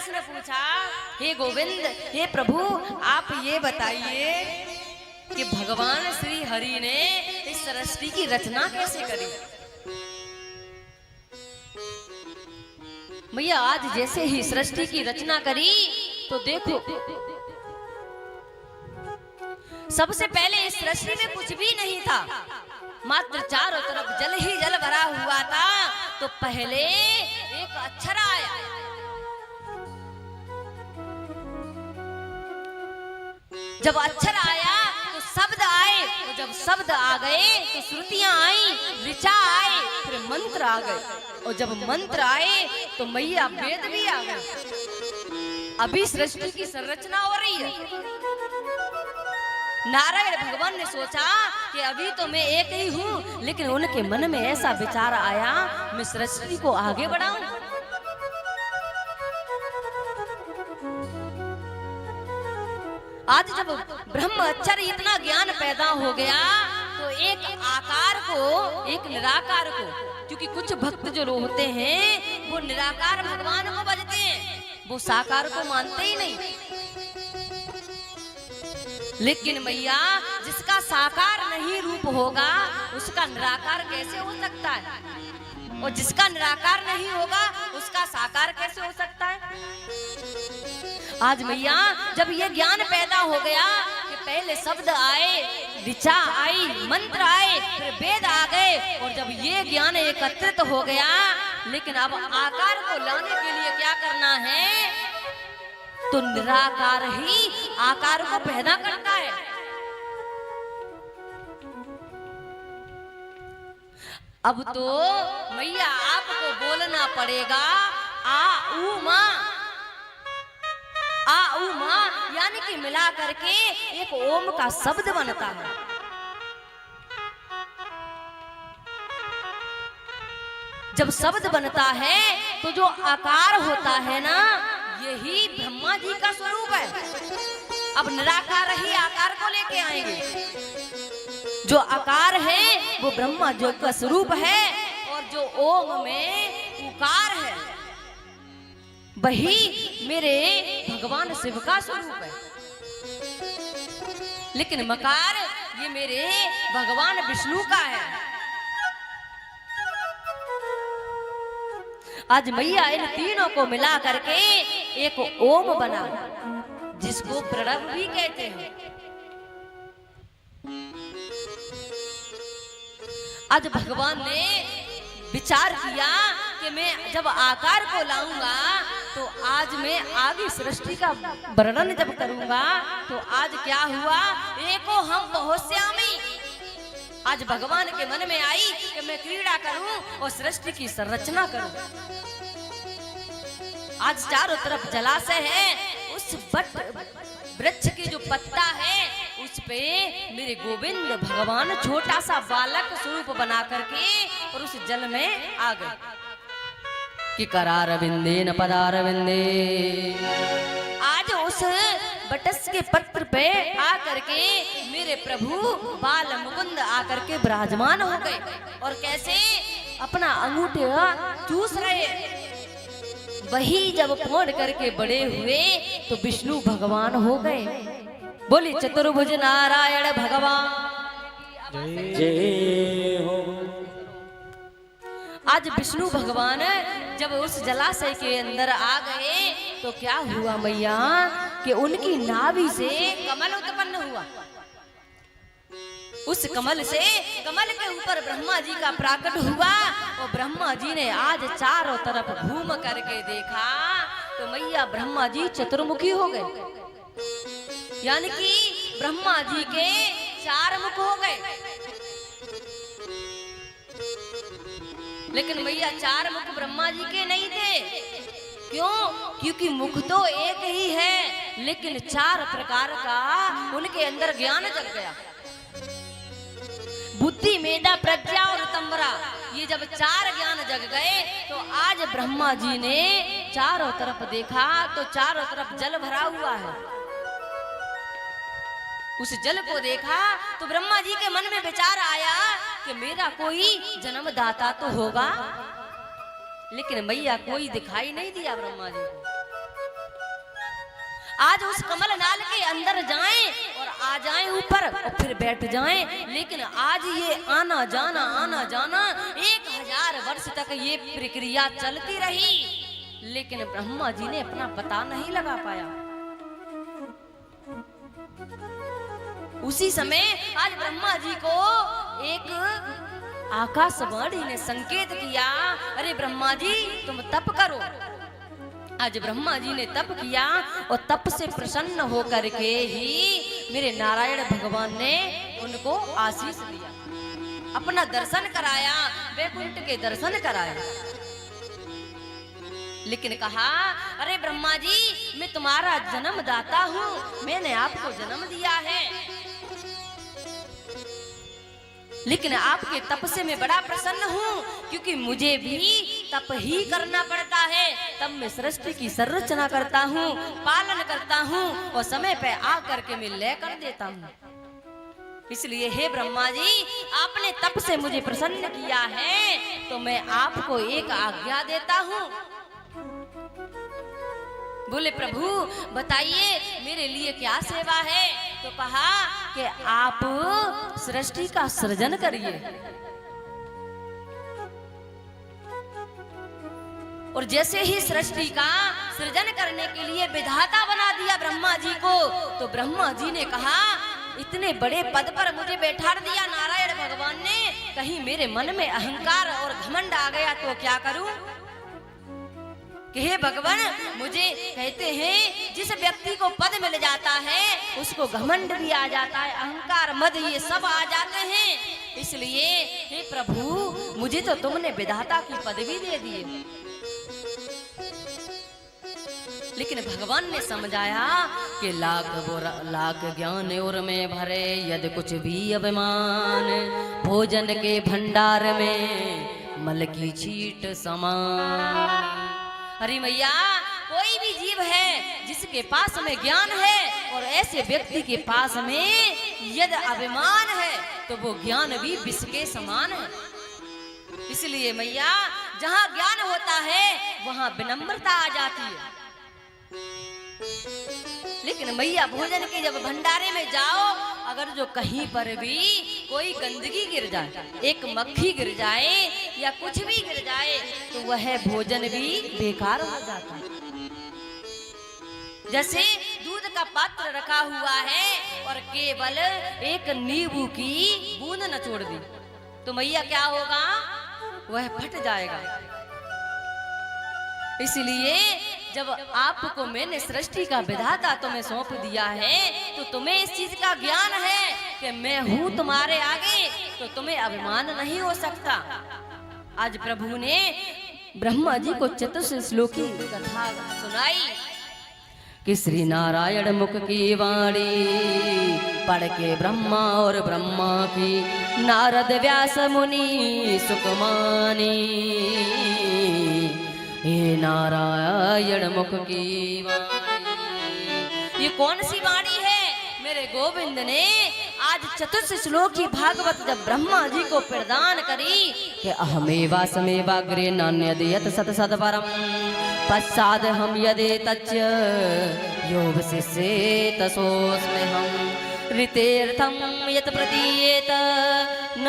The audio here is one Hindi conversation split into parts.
प्रश्न पूछा, हे गोविंद, हे प्रभु, आप ये बताइए कि भगवान श्री हरि ने इस सृष्टि की रचना कैसे करी। मैया आज जैसे ही सृष्टि की रचना करी तो देखो, सबसे पहले इस सृष्टि में कुछ भी नहीं था, मात्र चारों तरफ जल ही जल भरा हुआ था। तो पहले एक अक्षर आया, जब अक्षर आया तो शब्द आए, तो जब शब्द आ गए तो श्रुतियां आई, ऋचा आए, फिर मंत्र आ गए, और जब मंत्र आए तो मैया वेद भी आ गए। अभी सृष्टि की संरचना हो रही है। नारायण भगवान ने सोचा कि अभी तो मैं एक ही हूँ, लेकिन उनके मन में ऐसा विचार आया, मैं सृष्टि को आगे बढ़ाऊं। आज जब ब्रह्म अक्षर इतना ज्ञान पैदा हो गया तो एक आकार को, एक निराकार को, क्योंकि कुछ भक्त जो होते हैं वो निराकार भगवान को भजते हैं, वो साकार को मानते ही नहीं। लेकिन मैया, जिसका साकार नहीं रूप होगा उसका निराकार कैसे हो सकता है, और जिसका निराकार नहीं होगा उसका साकार कैसे हो सकता है। आज मैया जब ये ज्ञान पैदा हो गया कि पहले शब्द आए, ऋचा आई, मंत्र आए, फिर वेद आ गए, और जब ये ज्ञान एकत्रित हो गया, लेकिन अब आकार को लाने के लिए क्या करना है, तो निराकार ही आकार को पैदा करता है। अब तो मैया आपको बोलना पड़ेगा आ ऊ मां, आ ऊ मां, यानी कि मिला करके एक ओम का शब्द बनता है। जब शब्द बनता है तो जो आकार होता है ना, यही ब्रह्मा जी का स्वरूप है। अब निराकार ही आकार को लेके आएंगे। जो आकार है वो ब्रह्मा जी का स्वरूप है, और जो ओम में उकार है वही मेरे भगवान शिव का स्वरूप है। लेकिन मकार ये मेरे भगवान विष्णु का है। आज मैया इन तीनों को मिला करके एक ओम बना, जिसको प्रणव भी कहते हैं। आज भगवान ने विचार किया कि मैं जब आकार को लाऊंगा तो आज मैं आगे सृष्टि का वर्णन जब करूंगा, तो आज क्या हुआ, एको हम बहुश्यामी। आज भगवान के मन में आई कि मैं क्रीड़ा करूं और सृष्टि की संरचना करूं। आज चारों तरफ जलाशय है, उस वट वृक्ष की जो पत्ता है उस पे मेरे गोविंद भगवान छोटा सा बालक स्वरूप बना करके और उस जल में आ गए कि करार बिंदे न पदार बिंदे। आज उस बटस के पत्र पे आ करके मेरे प्रभु बाल मुकुंद आकर के विराजमान हो गए, और कैसे अपना अंगूठे चूस रहे। वही जब फोड़ करके बड़े हुए तो विष्णु भगवान हो गए। बोली चतुर्भुज नारायण भगवान जय हो। आज विष्णु भगवान जब उस जलाशय के अंदर आ गए तो क्या हुआ मैया कि उनकी नाभि से कमल उत्पन्न हुआ। उस कमल से, कमल के ऊपर ब्रह्मा जी का प्राकट हुआ, और ब्रह्मा जी ने आज चारों तरफ घूम करके देखा तो मैया ब्रह्मा जी चतुर्मुखी हो गए, यानी कि ब्रह्मा जी के चार मुख हो गए। लेकिन मैया चार मुख ब्रह्मा जी के नहीं थे। क्यों? क्योंकि मुख तो एक ही है, लेकिन चार प्रकार का उनके अंदर ज्ञान जग गया। बुद्धि, मेधा, प्रज्ञा और तंबरा, ये जब चार ज्ञान जग गए तो आज ब्रह्मा जी ने चारों तरफ देखा तो चारों तरफ जल भरा हुआ है। उस जल को देखा तो ब्रह्मा जी के मन में विचार आया कि मेरा कोई जन्मदाता तो होगा, लेकिन मैया कोई दिखाई नहीं दिया ब्रह्मा जी को। आज उस कमल नाल के अंदर जाएं और आ जाएं ऊपर और फिर बैठ जाएं। लेकिन आज ये आना जाना 1000 वर्ष तक ये प्रक्रिया चलती रही, लेकिन ब्रह्मा जी ने अपना पता नहीं लगा पाया। उसी समय आज ब्रह्मा जी को एक आकाशवाणी ने संकेत किया, अरे ब्रह्मा जी तुम तप करो। आज ब्रह्मा जी ने तप किया और तप से प्रसन्न होकर के ही मेरे नारायण भगवान ने उनको आशीष दिया, अपना दर्शन कराया, वैकुंठ के दर्शन कराया। लेकिन कहा, अरे ब्रह्मा जी मैं तुम्हारा जन्मदाता हूँ, मैंने आपको जन्म दिया है, लेकिन आपके तप से मैं बड़ा प्रसन्न हूँ, क्योंकि मुझे भी तप ही करना पड़ता है। तब मैं सृष्टि की संरचना करता हूँ, पालन करता हूँ और समय पे आकर के मैं लय कर देता हूँ। इसलिए हे ब्रह्मा जी, आपने तप से मुझे प्रसन्न किया है, तो मैं आपको एक आज्ञा देता हूँ। बोले प्रभु बताइए मेरे लिए क्या सेवा है? तो कहा कि आप सृष्टि का सृजन करिए। और जैसे ही सृष्टि का सृजन करने के लिए विधाता बना दिया ब्रह्मा जी को, तो ब्रह्मा जी ने कहा, इतने बड़े पद पर मुझे बैठा दिया नारायण भगवान ने, कहीं मेरे मन में अहंकार और घमंड आ गया तो क्या करूं? कि हे भगवान, मुझे कहते हैं जिस व्यक्ति को पद मिल जाता है उसको घमंड भी आ जाता है, अहंकार मद ये सब आ जाते हैं। इसलिए हे प्रभु मुझे तो तुमने विधाता की पदवी दे दी। लेकिन भगवान ने समझाया कि लाख ज्ञान और में भरे यदि कुछ भी अभिमान, भोजन के भंडार में मल की छीट समान। अरे मैया, कोई भी जीव है जिसके पास में ज्ञान है और ऐसे व्यक्ति के पास में यदि अभिमान है तो वो ज्ञान भी विष के समान है। इसलिए मैया, जहाँ ज्ञान होता है वहाँ विनम्रता आ जाती है। लेकिन मैया, भोजन के जब भंडारे में जाओ, अगर जो कहीं पर भी कोई गंदगी गिर जाए, एक मक्खी गिर जाए या कुछ भी गिर जाए, तो वह भोजन भी बेकार हो जाता है। जैसे दूध का पात्र रखा हुआ है और केवल एक नींबू की बूंद नचोड़ दी, तो मैया क्या होगा? वह फट जाएगा। इसलिए जब आपको मैंने सृष्टि का विधाता तुम्हें सौंप दिया है, तो तुम्हें इस चीज का ज्ञान है कि मैं हूं तुम्हारे आगे, तो तुम्हें अभिमान नहीं हो सकता। आज प्रभु ने ब्रह्मा जी को चतुर्थ श्लोकी कथा सुनाई कि श्री नारायण मुख की वाणी पढ़ के ब्रह्मा और ब्रह्मा की नारद व्यास मुनि सुकमानी। हे नारायण मुख की वाणी, ये कौन सी वाणी है? मेरे गोविंद ने आज चतुर्थ श्लोक की भागवत जब ब्रह्मा जी को प्रदान करी कि अहमेवा समेवाग्रे नान्यदेयत सत सत परम पश्चाद हम यदे तच्च योग शिष्ये तसोस्मे हम ऋतेर्थम यत प्रतीयेत न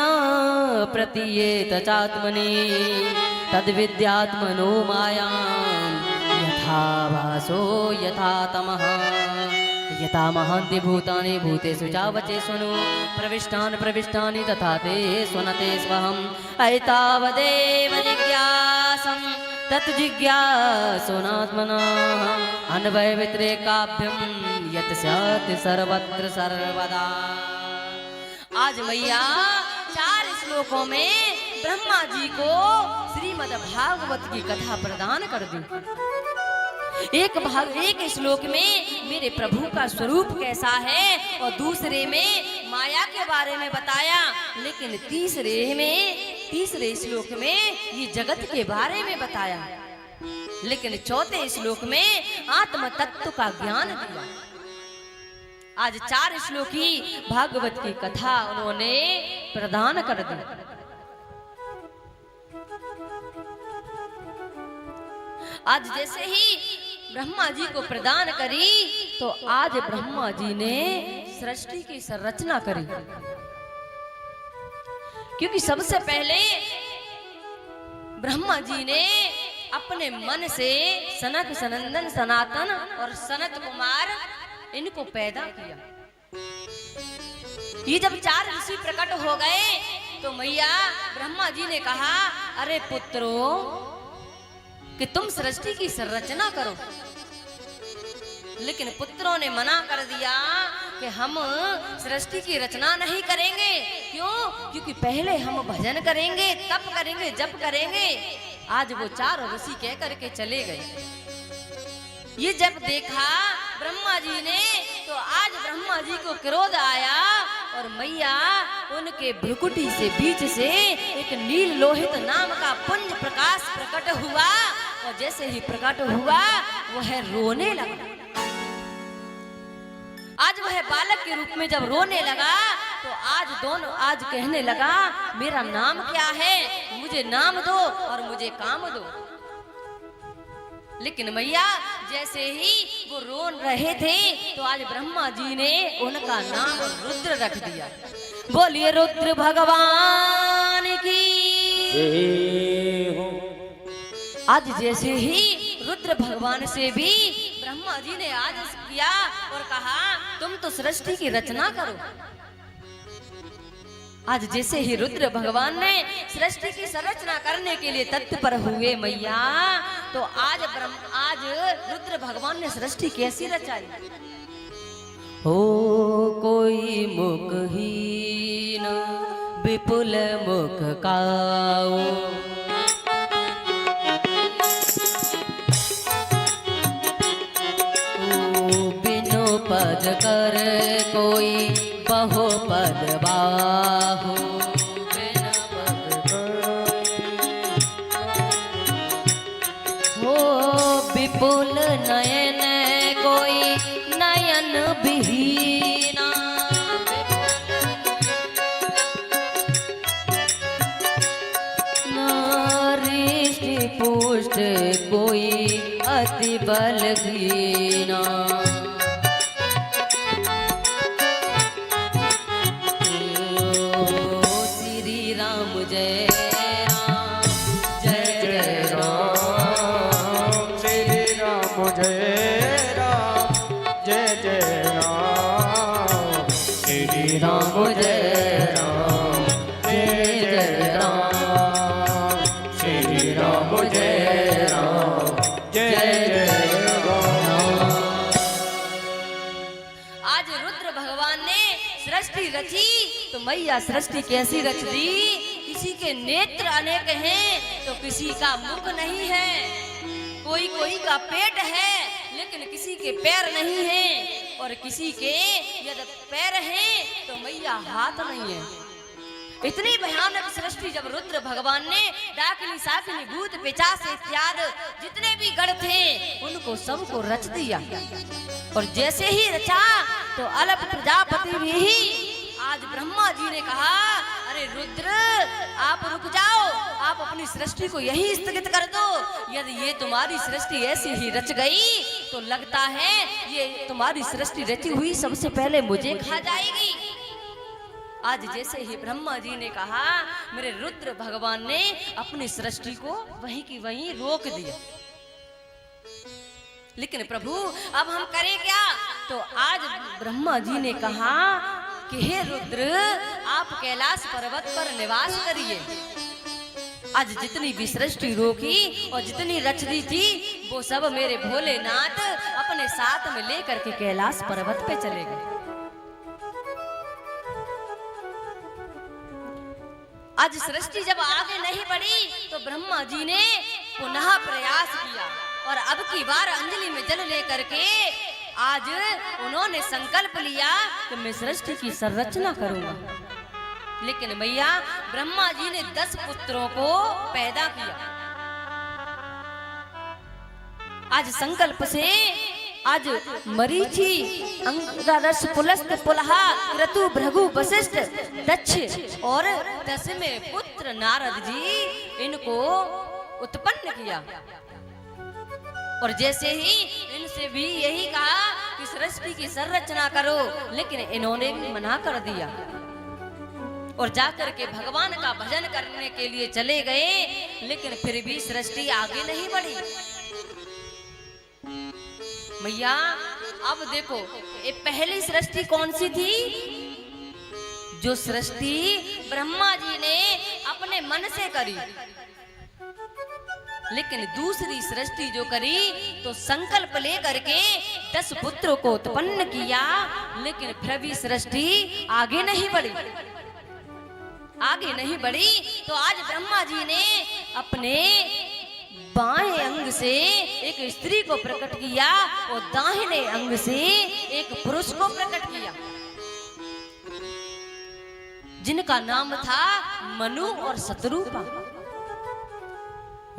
प्रतीयेत चात्मनि तद्विद्यात्मनो मायां यथा भासो यथा तमः यथा महान्ति भूतानि भूतेषु चावचेष्वनु प्रविष्टानि तथा ते स्वनते स्वहम् ऐतावदेव जिज्ञासं तत् जिज्ञासुनात्मनः अन्वय व्यतिरेकाभ्यं यत् स्यात् सर्वत्र सर्वदा। आज मैया 4 श्लोकों में ब्रह्मा जी को श्रीमद् भागवत की कथा प्रदान कर दी। एक श्लोक में मेरे प्रभु का स्वरूप कैसा है और दूसरे में माया के बारे में बताया, लेकिन तीसरे श्लोक में ये जगत के बारे में बताया, लेकिन चौथे श्लोक में आत्म तत्व का ज्ञान दिया। आज 4 श्लोकी भागवत की कथा उन्होंने प्रदान कर दी। आज जैसे ही ब्रह्मा जी को प्रदान करी, तो आज ब्रह्मा जी ने सृष्टि की संरचना करी। क्योंकि सबसे पहले ब्रह्मा जी ने अपने मन से सनक, सनंदन, सनातन और सनत कुमार इनको पैदा किया। ये जब 4 ऋषि प्रकट हो गए तो मैया ब्रह्मा जी ने कहा, अरे पुत्रों कि तुम सृष्टि की संरचना करो। लेकिन पुत्रों ने मना कर दिया कि हम सृष्टि की रचना नहीं करेंगे। क्यों? क्योंकि पहले हम भजन करेंगे, तप करेंगे, जप करेंगे। आज वो 4 ऋषि कह करके चले गए। ये जब देखा ब्रह्मा जी ने, तो आज ब्रह्मा जी को क्रोध आया और मैया उनके भ्रुकुटी से बीच से एक नील लोहित नाम का पुंज प्रकाश प्रकट हुआ। और जैसे ही प्रकट हुआ वह रोने लगा। आज वह बालक के रूप में जब रोने लगा तो आज कहने लगा, मेरा नाम क्या है, मुझे नाम दो और मुझे काम दो। लेकिन मैया जैसे ही वो रो रहे थे तो आज ब्रह्मा जी ने उनका नाम रुद्र रख दिया। बोलिए रुद्र भगवान की। आज जैसे ही रुद्र भगवान से भी ब्रह्मा जी ने आदेश किया और कहा, तुम तो सृष्टि की रचना करो। आज जैसे ही रुद्र भगवान ने सृष्टि की संरचना करने के लिए तत्पर हुए मैया, तो आज रुद्र भगवान ने सृष्टि कैसी रचाई। हो कोई मुखहीन विपुल मुख काओ, बिनु पद कर कोई बहु पद बाहु। हो विपुल नयन कोई नयन विहीना। नारिष्टि पुष्ट कोई अति बलहीना। रची तो मैया सृष्टि कैसी रच दी। किसी के नेत्र अनेक हैं तो किसी का मुख नहीं है, कोई कोई का पेट है लेकिन किसी के पैर नहीं है, और किसी के यदि पैर हैं तो मैया हाथ नहीं है। इतनी भयानक सृष्टि जब रुद्र भगवान ने डाकिनी, शाकिनी, भूत, पिशाच इत्यादि जितने भी गण थे उनको सबको रच दिया। और जैसे ही रचा तो अलप प्रजापति भी आज ब्रह्मा जी ने कहा, अरे रुद्र आप रुक जाओ, आप अपनी सृष्टि को यही स्थगित कर दो। यदि ये तुम्हारी सृष्टि ऐसी ही रच गई तो लगता है ये तुम्हारी सृष्टि रची हुई सबसे पहले मुझे खा जाएगी। आज जैसे ही ब्रह्मा जी ने कहा, मेरे रुद्र भगवान ने अपनी सृष्टि को वहीं की वहीं रोक दिया। लेकिन प्रभु अब हम करें क्या? तो आज ब्रह्मा जी ने कहा कि हे रुद्र आप कैलाश पर्वत पर निवास करिए। आज जितनी भी सृष्टि रोकी और जितनी रच दी थी वो सब मेरे भोलेनाथ अपने साथ में लेकर के कैलाश पर्वत पे चले गए। आज सृष्टि जब आगे नहीं बढ़ी तो ब्रह्मा जी ने पुनः प्रयास किया और अब की बार अंजलि में जल लेकर के आज उन्होंने संकल्प लिया कि मैं सृष्टि की संरचना करूंगा। लेकिन मैया ब्रह्मा जी ने 10 पुत्रों को पैदा किया। आज संकल्प से आज मरीचि, अंगरस, पुलस्त, पुलहा, क्रतु, भृगु, वशिष्ठ, दक्ष और 10वें पुत्र नारद जी इनको उत्पन्न किया। और जैसे ही इनसे भी यही कहा कि सृष्टि की संरचना करो, लेकिन इन्होंने भी मना कर दिया और जाकर के भगवान का भजन करने के लिए चले गए, लेकिन फिर भी सृष्टि आगे नहीं बढ़ी। मैया अब देखो, ये पहली सृष्टि कौन सी थी? जो सृष्टि ब्रह्मा जी ने अपने मन से करी, लेकिन दूसरी सृष्टि जो करी तो संकल्प लेकर के 10 पुत्रों को उत्पन्न किया, लेकिन फिर भी सृष्टि आगे नहीं बढ़ी, आगे नहीं बढ़ी। तो आज ब्रह्मा जी ने अपने बाएं अंग से एक स्त्री को प्रकट किया और दाहिने अंग से एक पुरुष को प्रकट किया, जिनका नाम था मनु और शतरूपा।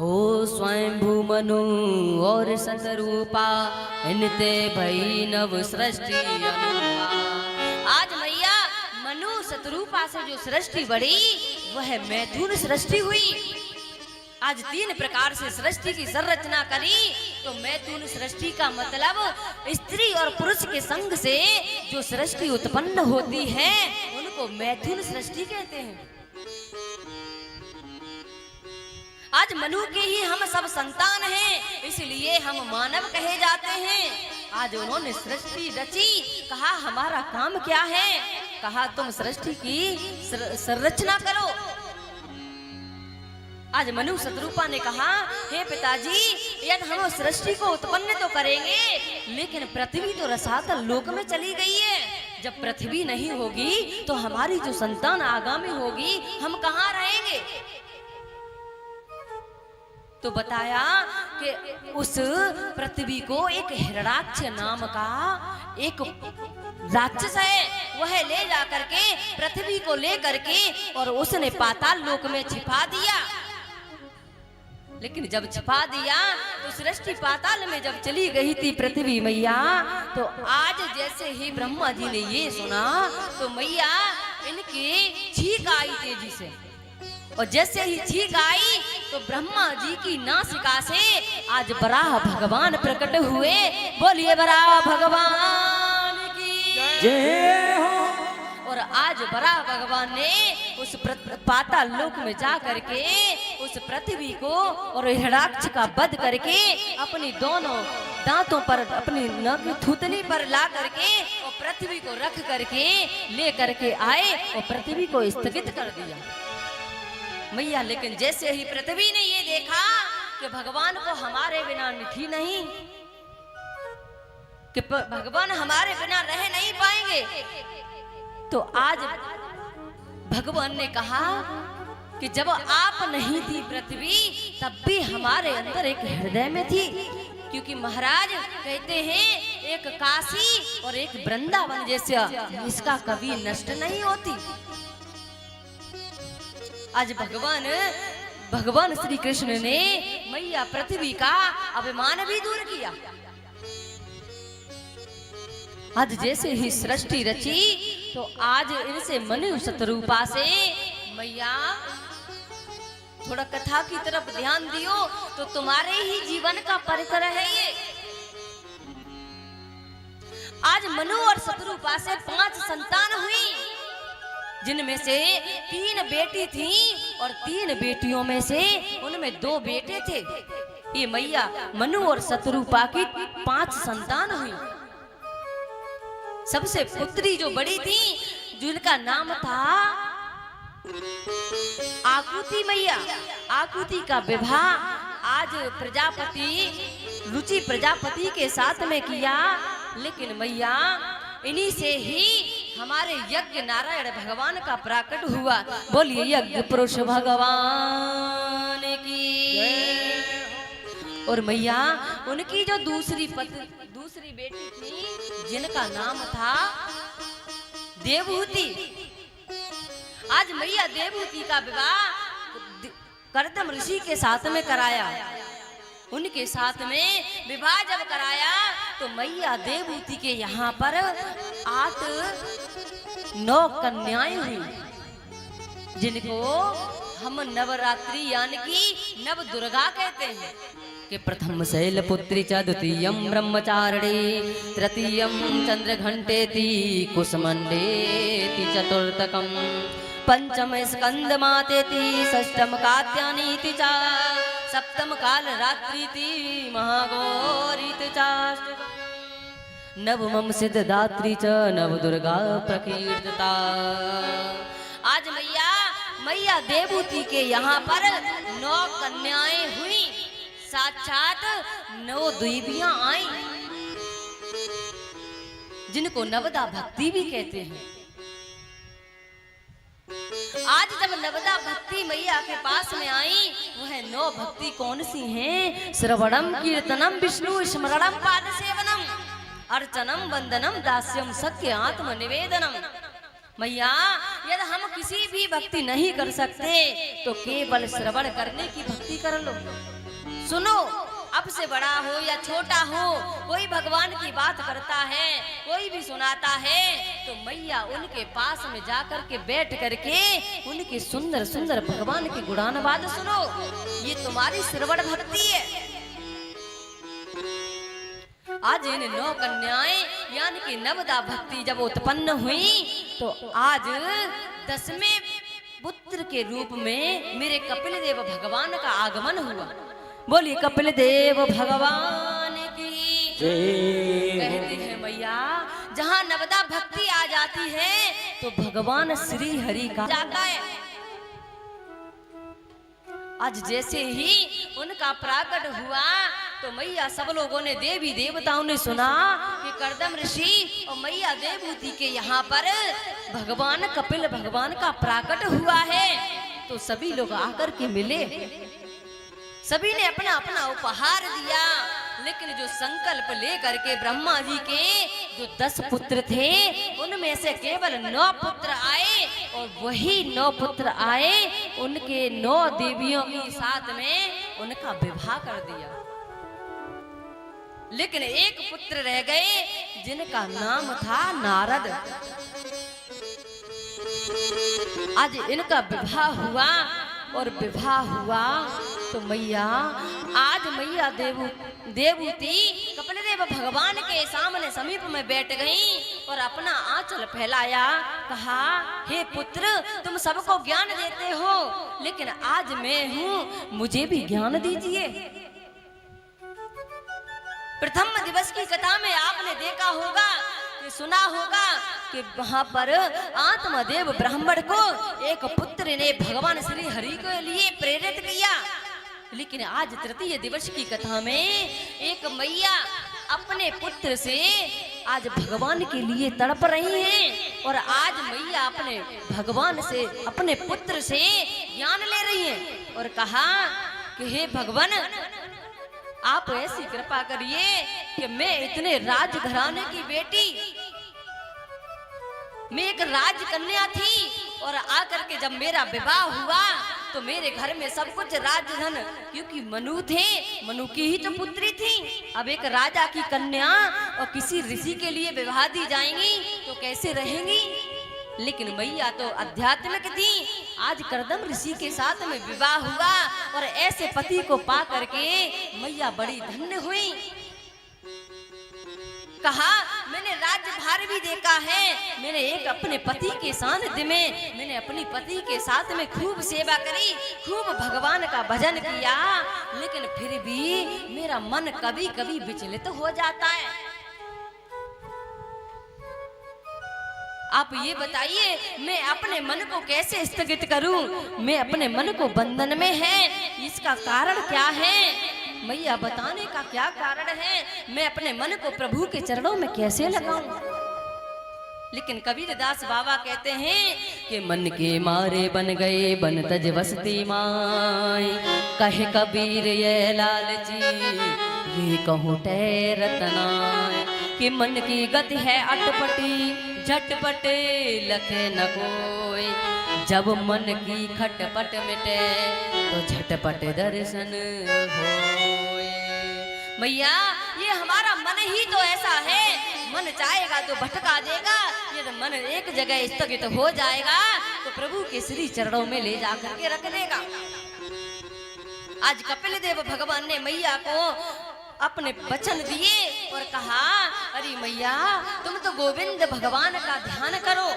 ओ स्वयंभू मनु और शतरूपा, इनते भई नव सृष्टि अनुपा। आज मैया मनु शतरूपा से जो सृष्टि बढ़ी वह मैथुन सृष्टि हुई। आज 3 प्रकार से सृष्टि की संरचना करी, तो मैथुन सृष्टि का मतलब स्त्री और पुरुष के संग से जो सृष्टि उत्पन्न होती है उनको मैथुन सृष्टि कहते हैं। आज मनु के ही हम सब संतान हैं, इसलिए हम मानव कहे जाते हैं। आज उन्होंने सृष्टि रची, कहा हमारा काम क्या है? कहा तुम सृष्टि की संरचना करो। आज मनु शतरूपा ने कहा, हे पिताजी, यदि हम सृष्टि को उत्पन्न तो करेंगे, लेकिन पृथ्वी तो रसातल लोक में चली गई है। जब पृथ्वी नहीं होगी तो हमारी जो संतान आगामी होगी, हम कहाँ रहेंगे? तो बताया कि उस पृथ्वी को एक हिरणाक्ष नाम का एक राक्षस है, वह ले जाकर के पृथ्वी को ले करके और उसने पाताल लोक में छिपा दिया। लेकिन जब छिपा दिया तो सृष्टि पाताल में जब चली गई थी पृथ्वी मैया, तो आज जैसे ही ब्रह्मा जी ने ये सुना तो मैया इनकी छींक आई तेजी से, और जैसे ही छींक आई तो ब्रह्मा जी की नासिका से आज वराह भगवान प्रकट हुए। बोलिए वराह भगवान की जय हो। और आज वराह भगवान ने उस पाताल लोक में जा करके उस पृथ्वी को और हिरणाक्ष का वध करके अपनी दोनों दांतों पर, अपनी नक थूथनी पर ला करके और पृथ्वी को रख करके ले करके आए और पृथ्वी को स्थगित कर दिया मैया। लेकिन जैसे ही पृथ्वी ने ये देखा कि भगवान को हमारे बिना निठी नहीं, कि भगवान हमारे बिना रह नहीं पाएंगे, तो आज भगवान ने कहा कि जब आप नहीं थी पृथ्वी, तब भी हमारे अंदर एक हृदय में थी। क्योंकि महाराज कहते हैं एक काशी और एक वृंदावन जैसा इसका कभी नष्ट नहीं होती। आज भगवान श्री कृष्ण ने मैया पृथ्वी का अभिमान भी दूर किया। आज जैसे ही सृष्टि रची तो आज इनसे मनु शतरूपा से मैया थोड़ा कथा की तरफ ध्यान दियो तो तुम्हारे ही जीवन का परिकर है ये। आज मनु और शतरूपा से 5 संतान हुई, जिनमें से 3 बेटी थी और 3 बेटियों में से उनमें 2 बेटे थे। ये मैया मनु और शतरूपा की 5 संतान हुई। सबसे पुत्री जो बड़ी थी, जिनका नाम था आकुति मैया। आकुति का विवाह आज रुचि प्रजापति के साथ में किया। लेकिन मैया इन्हीं से ही हमारे यज्ञ नारायण भगवान का प्राकट हुआ। बोलिए यज्ञ पुरुष भगवान की। और मैया उनकी जो दूसरी बेटी थी, जिनका नाम था देवहूति। आज मैया देवहूति का विवाह कर्दम ऋषि के साथ में कराया। उनके साथ में विवाह जब कराया तो मैया देवहूति के यहाँ पर 8-9 कन्याएं हुई, जिनको हम नवरात्रि यानी कि नव दुर्गा कहते हैं। कि प्रथम शैलपुत्री च द्वितीयं ब्रह्मचारिणी तृतीयं चंद्रघंटेति कुसुमंडेति चतुर्थकं पंचम स्कंदमातेति षष्ठम कात्यानीति च सप्तम कालरात्रीति महागौरीति चाष्टकम् नवमं सिद्धदात्री च नवदुर्गा प्रकीर्तिता। आज मैया देवूती के यहाँ पर 9 कन्याएं हुई, साक्षात 9 देवियां आई, जिनको नवदा भक्ति भी कहते हैं। आज जब नवदा भक्ति मैया के पास में आई, वह 9 भक्ति कौन सी हैं? श्रवणम कीर्तनम विष्णु स्मरणम पाद सेवनम अर्चनम वंदनम दास्यम सत्य आत्म निवेदनम। मैया यदि हम किसी भी भक्ति नहीं कर सकते तो केवल श्रवण करने की भक्ति कर लो। सुनो, अब से बड़ा हो या छोटा हो, कोई भगवान की बात करता है, कोई भी सुनाता है, तो मैया उनके पास में जाकर के बैठ करके उनके सुंदर सुंदर भगवान के गुणानुवाद सुनो। ये तुम्हारी श्रवण भक्ति है। आज इन 9 कन्याएं यानी कि नवदा भक्ति जब उत्पन्न हुई, तो आज 10वें पुत्र के रूप में मेरे कपिल देव भगवान का आगमन हुआ। बोलिए कपिल देव भगवान की कहते हैं मैया, जहाँ नवदा भक्ति आ जाती है तो भगवान श्री हरि का जाता है। आज जैसे ही उनका प्राकट हुआ तो मैया सब लोगों ने, देवी देवताओं ने सुना कि कर्दम ऋषि और मैया देवूती के यहाँ पर भगवान कपिल भगवान का प्राकट हुआ है। तो सभी लोग आकर के मिले, सभी ने अपना अपना उपहार दिया, लेकिन जो संकल्प लेकर के ब्रह्मा जी के जो 10 पुत्र थे, उनमें से केवल 9 पुत्र आए, और वही 9 पुत्र आए, उनके 9 देवियों के साथ में उनका विवाह कर दिया। लेकिन एक पुत्र रह गए जिनका नाम था नारद। आज इनका विवाह हुआ, और विवाह हुआ तो मैया, आज मैया देवूती कपिल देव भगवान के सामने समीप में बैठ गई और अपना आंचल फैलाया, कहा, हे पुत्र, तुम सबको ज्ञान देते हो, लेकिन आज मैं हूँ, मुझे भी ज्ञान दीजिए। प्रथम दिवस की कथा में आपने देखा होगा, सुना होगा कि वहां पर आत्मदेव ब्राह्मण को एक पुत्र ने भगवान श्री हरि के लिए प्रेरित किया। लेकिन आज तृतीय दिवस की कथा में एक मैया अपने पुत्र से आज भगवान के लिए तड़प रही हैं, और आज मैया अपने भगवान से, अपने पुत्र से ज्ञान ले रही हैं और कहा कि हे भगवान, आप ऐसी कृपा करिए कि मैं इतने राजघराने की बेटी, मैं एक राजकन्या थी, और आकर के जब मेरा विवाह हुआ तो मेरे घर में सब कुछ राजधन, क्योंकि मनु थे, मनु की ही तो पुत्री थी। अब एक राजा की कन्या और किसी ऋषि के लिए विवाह दी जाएंगी तो कैसे रहेंगी? लेकिन मैया तो आध्यात्मिक थी। आज कर्दम ऋषि के साथ में विवाह हुआ, और ऐसे पति को पा करके मैया बड़ी धन्य हुई। कहा, मैंने राज्यभार भी देखा है, मैंने एक अपने पति के सानिध्य में, मैंने अपनी पति के साथ में खूब सेवा करी, खूब भगवान का भजन किया, लेकिन फिर भी मेरा मन कभी कभी विचलित हो जाता है। आप ये बताइए, मैं अपने मन को कैसे स्थगित करूं? मैं अपने मन को बंधन में है, इसका कारण क्या है? मैया बताने का क्या कारण है? मैं अपने मन को प्रभु के चरणों में कैसे लगाऊं? लेकिन कबीरदास बाबा कहते हैं कि मन के मारे बन गए बन तज बसती माई, कहे कबीर ये लालची ये कहूँ रतनाय, कि मन की गति है अटपटी झटपट लखे न कोई, जब मन की खटपट मिटे तो झटपट दर्शन होए। मैया, ये हमारा मन ही तो ऐसा है, मन चाहेगा तो भटका देगा, यदि मन एक जगह स्थगित हो जाएगा तो प्रभु के श्री चरणों में ले जाकर के रख देगा। आज कपिल देव भगवान ने मैया को अपने वचन दिए और कहा, अरे मैया तुम तो गोविंद भगवान का ध्यान करो,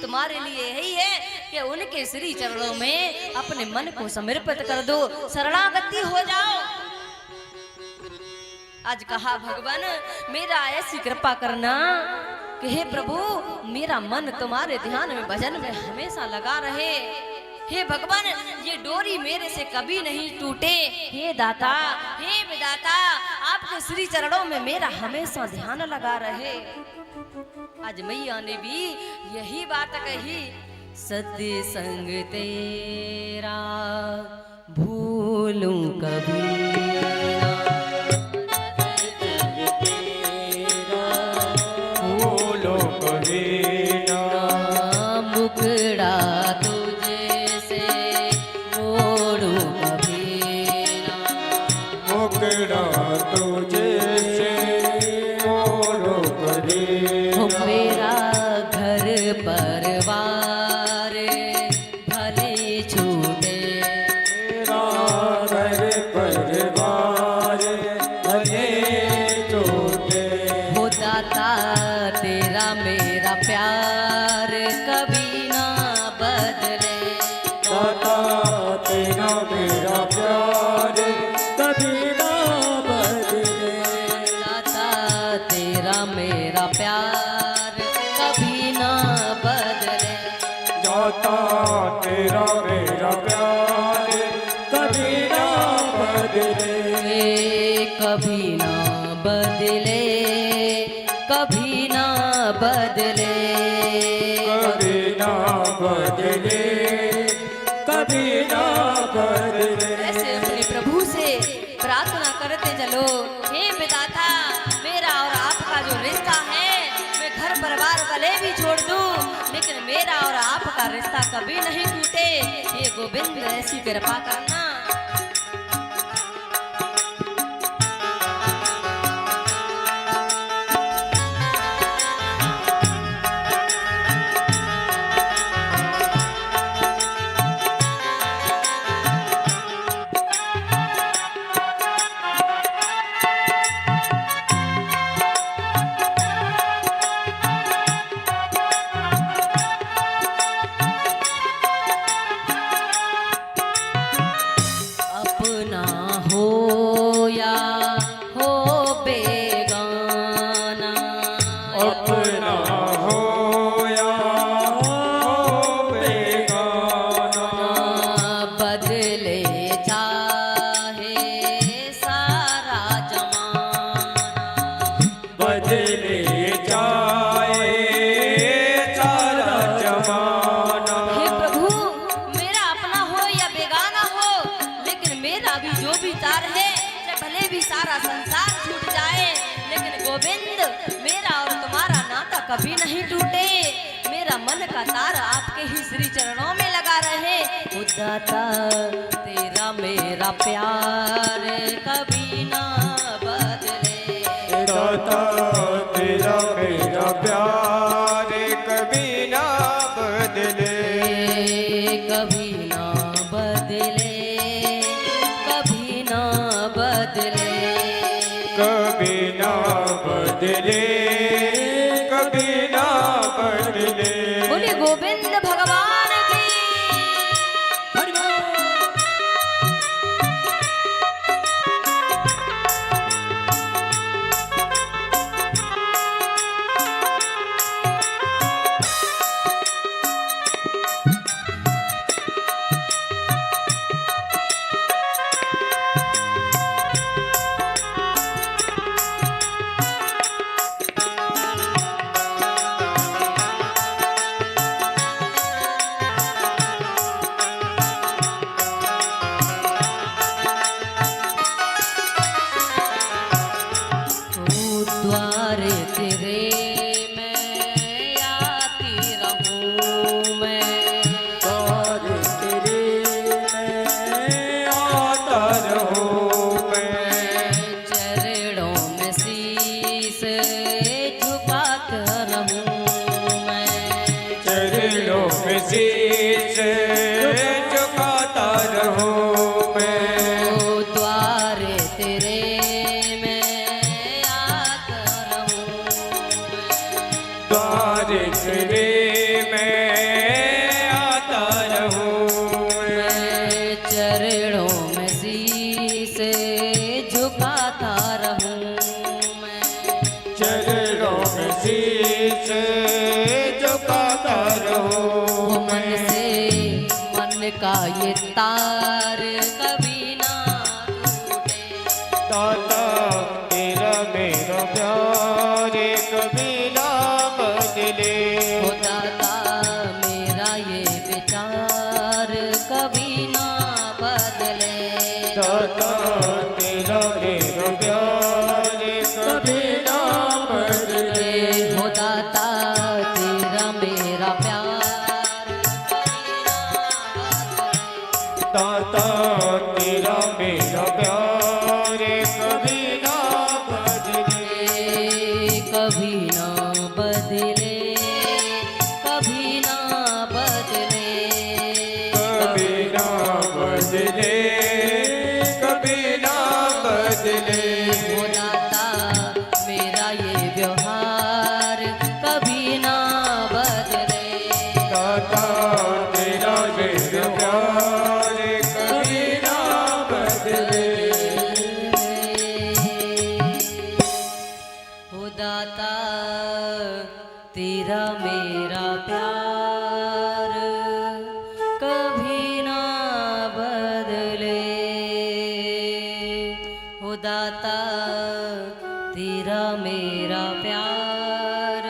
तुम्हारे लिए यही है कि उनके श्री चरणों में अपने मन को समर्पित कर दो, शरणागति हो जाओ। आज कहा भगवान मेरा ऐसी कृपा करना कि हे प्रभु मेरा मन तुम्हारे ध्यान में भजन में हमेशा लगा रहे। हे भगवान ये डोरी मेरे से कभी नहीं टूटे। हे दाता, हे विदाता, आपके श्री चरणों में मेरा हमेशा ध्यान लगा रहे। आज मैया ने भी यही बात कही, सत्य संग तेरा भूलूं कभी मुकड़ा तुझे से मोड़ू कभी ना, मुकड़ा तुझे से मोड़ू कभी हो मेरा घर परिवार भले छूटे, मेरा घर परिवार भले छूटे। हो दाता तेरा मेरा प्यार कभी ना बदले, दाता तेरा मेरा प्यार कभी ना बदले, दाता तेरा मेरा प्यार कभी ना बदले, दाता तेरा मेरा प्यार कभी ना बदले, कभी ना बदले, कभी ना बदले, कभी ना बदले, कभी ना बदले। ऐसे अपने प्रभु से प्रार्थना करते चलो। हे विधाता मेरा और आपका जो रिश्ता है मैं घर परिवार भले भी छोड़ दूं, लेकिन मेरा और आपका रिश्ता कभी नहीं टूटे। हे गोविंद ऐसी कृपा करना। अपना हो या हो बेगाना, अपना हो या हो बेगाना, बदले चाहे सारा जमाना, बदले जाए सारा जमाना। हे प्रभु मेरा अपना हो या बेगाना हो, लेकिन मेरा भी जो भी तार है चाहे भले भी सारा संसार छूट जाए, लेकिन गोविंद मेरा और तुम्हारा नाता कभी नहीं टूटे। मेरा मन का तार आपके ही श्री चरणों में लगा रहे। उदाता तेरा मेरा प्यार कभी ना बदले, दाता तेरा मेरा प्यार कभी ना बदले, कभी ना बदले, कभी ना बदले, कभी ना बदले, कभी ना बदले। बोले गोविंद भगवान की। का ये तार कभी ना टूटे। दाता तेरा मेरा प्यार कभी ना बदले। हो दाता मेरा ये विचार कभी ना बदले। दाता तेरा मेरा प्यार कभी ना बदले। हो दाता तेरा मेरा प्यार दाता तेरा मेरा प्यार कभी ना बदले। कभी ना बदले, कभी ना बदले, कभी ना बदले, कभी ना बदले। हो दाता मेरा ये व्यवहार कभी ना बदले। दाता तेरा मेरा प्यार कभी ना बदले। हो दाता तेरा मेरा प्यार कभी ना बदले। हो दाता तेरा मेरा प्यार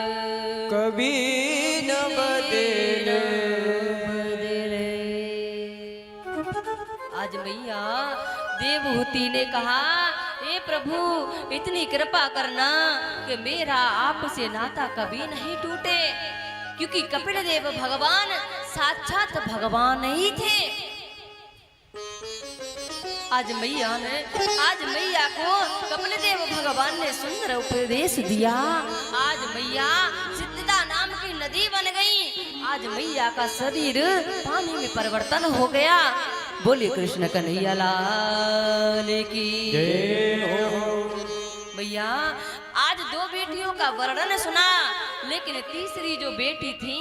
कभी न बदले। बदले। आज मैया देवहूति ने कहा, हे प्रभु इतनी कृपा करना कि मेरा आपसे नाता कभी नहीं टूटे, क्योंकि कपिल देव भगवान साक्षात भगवान ही थे। आज मैया को कपिल देव भगवान ने सुंदर उपदेश दिया। आज मैया सिद्धता नाम की नदी बन गई। आज मैया का शरीर पानी में परिवर्तन हो गया। बोले कृष्ण कन्हैया लाल की जय हो। भैया आज दो बेटियों का वर्णन सुना, लेकिन तीसरी जो बेटी थी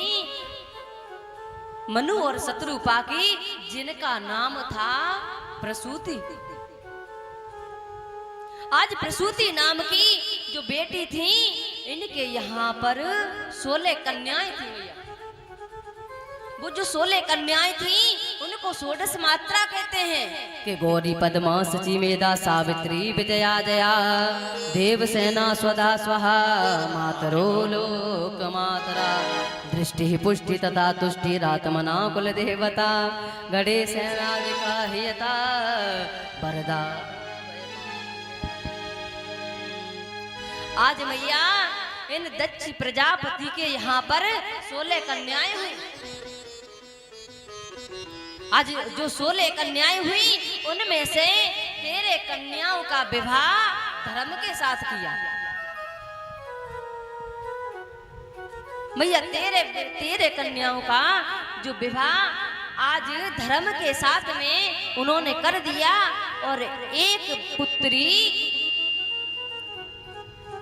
मनु और शत्रुपा की, जिनका नाम था प्रसूति। आज प्रसूति नाम की जो बेटी थी, इनके यहाँ पर 16 कन्याएं थी भैया। वो जो 16 कन्याएं थी उनको षोडश मात्रा कहते हैं कि गौरी पद्मा सची मेधा सावित्री विजया जया देवसेना स्वधा स्वहा मातरो लोक मातरा दृष्टि पुष्टि तथा तुष्टि रातमना कुल देवता गणे सेनाधिका हियता वरदा। आज मैया इन दक्ष प्रजापति के यहाँ पर 16 कन्याएं हुई। आज जो 16 कन्याएं हुई उनमें से 13 कन्याओं का विवाह धर्म के साथ किया। मैया 13 कन्याओं का जो विवाह आज धर्म के साथ में उन्होंने कर दिया, और एक पुत्री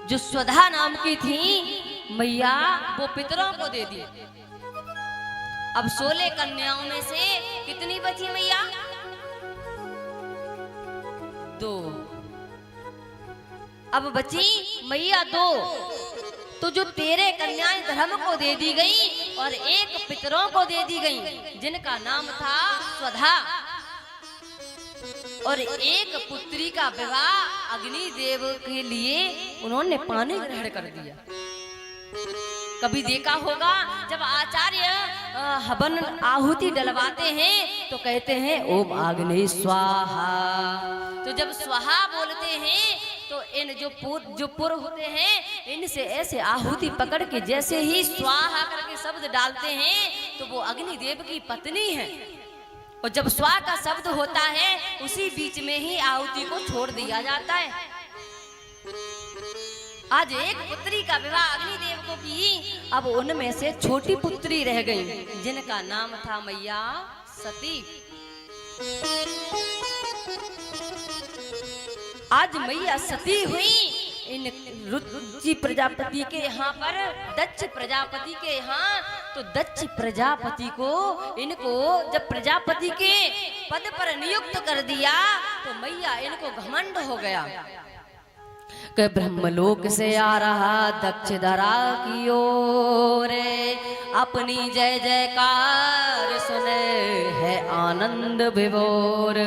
जो स्वधा नाम की थी मैया, वो पितरों को दे दी। अब 16 कन्याओं में से कितनी बची मैया? 2। अब बची मैया 2। तो जो 13 कन्याएं धर्म को दे दी गई और एक पितरों को दे दी गई, जिनका नाम था स्वधा, और एक पुत्री का विवाह अग्निदेव के लिए उन्होंने पानी ग्रहण कर दिया। कभी देखा होगा जब आचार्य हवन आहुति डलवाते हैं तो कहते हैं ओम आग्नेय स्वाहा। तो जब स्वाहा बोलते हैं तो इन जो पुर होते हैं इनसे ऐसे आहुति पकड़ के जैसे ही स्वाहा करके शब्द डालते हैं तो वो अग्निदेव की पत्नी है, और जब स्वा का शब्द होता है उसी बीच में ही आहुति को छोड़ दिया जाता है। आज एक पुत्री का विवाह अग्निदेव को की। अब उनमें से छोटी पुत्री रह गई जिनका नाम था मैया सती। आज मैया सती हुई इन रुचि प्रजापति के यहाँ पर, दक्ष प्रजापति के यहाँ। तो दक्ष प्रजापति को इनको जब प्रजापति के पद पर नियुक्त कर दिया तो मैया इनको घमंड हो गया। कि ब्रह्मलोक से आ रहा दक्ष धरा की ओर, अपनी जय जयकार सुने है आनंद विभोर।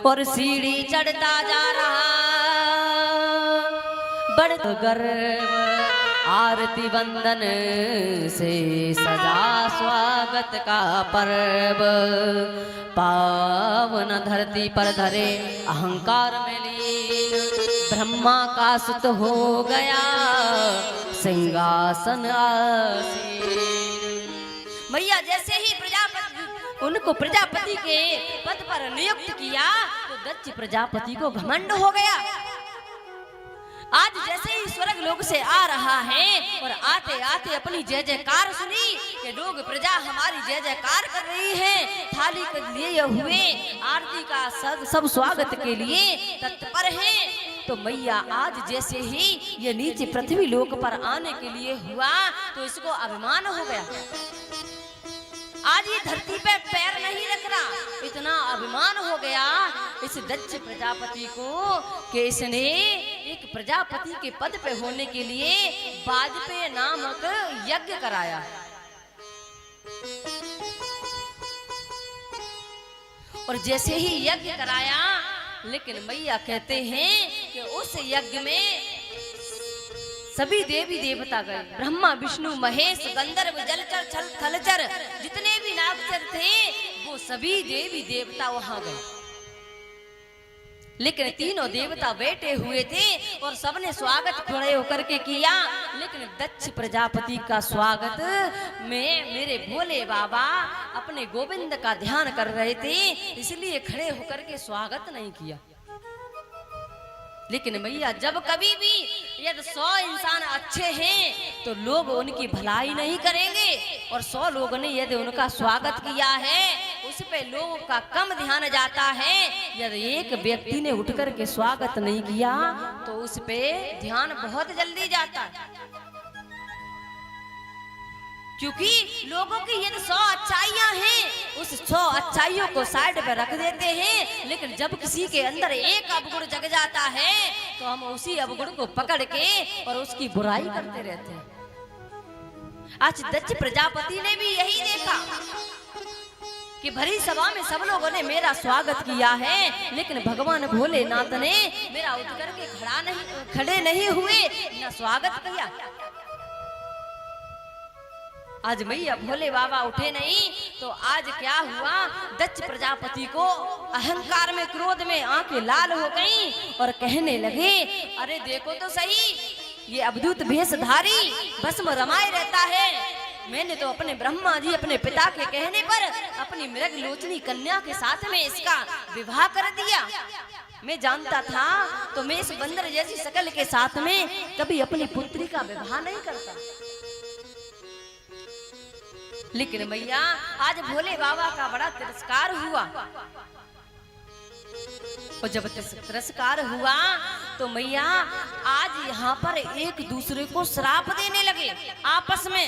और सीढ़ी चढ़ता जा रहा बढ़त गर्व, आरती वंदन से सजा स्वागत का पर्व। पावन धरती पर धरे अहंकार में लीन, ब्रह्मा का सुत हो गया सिंहासन आसीन। मैया जैसे ही प्रजापति उनको प्रजापति के पद पर नियुक्त किया तो दक्ष प्रजापति को घमंड हो गया। आज जैसे ही स्वर्ग लोक से आ रहा है और आते आते अपनी जय जयकार सुनी कि लोग प्रजा हमारी जय जयकार कर रही है, थाली के लिए हुए आरती का सब स्वागत के लिए तत्पर है। तो मैया आज जैसे ही ये नीचे पृथ्वी लोक पर आने के लिए हुआ तो इसको अभिमान हो गया। आज ये धरती पे पैर नहीं रख रहा, इतना अभिमान हो गया इस दक्ष प्रजापति को कि इसने एक प्रजापति के पद पे होने के लिए वाजपेय नामक यज्ञ कराया। और जैसे ही यज्ञ कराया, लेकिन मैया कहते हैं कि उस यज्ञ में सभी देवी देवता गए, ब्रह्मा विष्णु महेश गंधर्व जलचर छल थलचर जितने भी नागचर थे वो सभी देवी देवता वहां गए। लेकिन तीनों देवता बैठे हुए थे और सबने स्वागत खड़े होकर के किया, लेकिन दक्ष प्रजापति का स्वागत में मेरे भोले बाबा अपने गोविंद का ध्यान कर रहे थे, इसलिए खड़े होकर के स्वागत नहीं किया। लेकिन मैया जब कभी भी यदि 100 इंसान अच्छे हैं तो लोग उनकी भलाई नहीं करेंगे, और 100 लोगों ने यदि उनका स्वागत किया है उस पे लोगों का कम ध्यान जाता है। यदि एक व्यक्ति ने उठकर के स्वागत नहीं किया तो उस पे ध्यान बहुत जल्दी जाता है, क्योंकि लोगों की यदि 100 अच्छाइयां हैं उस 100 अच्छाइयों को साइड पे रख देते हैं, लेकिन जब किसी के अंदर एक अवगुण जग जाता है तो हम उसी अवगुण को पकड़ के और उसकी बुराई करते रहते हैं। आज दक्ष प्रजापति ने भी यही देखा कि भरी सभा में सब लोगों ने मेरा स्वागत किया है, लेकिन भगवान भोलेनाथ ने मेरा उठ करके खड़े नहीं हुए, न स्वागत किया। आज मैया भोले बाबा उठे नहीं तो आज क्या हुआ, दक्ष प्रजापति को अहंकार में क्रोध में आंखें लाल हो गईं और कहने लगे, अरे देखो तो सही, ये अवधूत भेषधारी भस्म रमाए रहता है। मैंने तो अपने ब्रह्मा जी अपने पिता के कहने पर अपनी मृग लोचनी कन्या के साथ में इसका विवाह कर दिया। मैं जानता था तो मैं इस बंदर जैसी शकल के साथ में कभी अपनी पुत्री का विवाह नहीं करता। लेकिन मैया आज भोले बाबा का बड़ा तिरस्कार हुआ, और जब तिरस्कार हुआ तो मैया आज यहाँ पर एक दूसरे को श्राप देने लगे आपस में।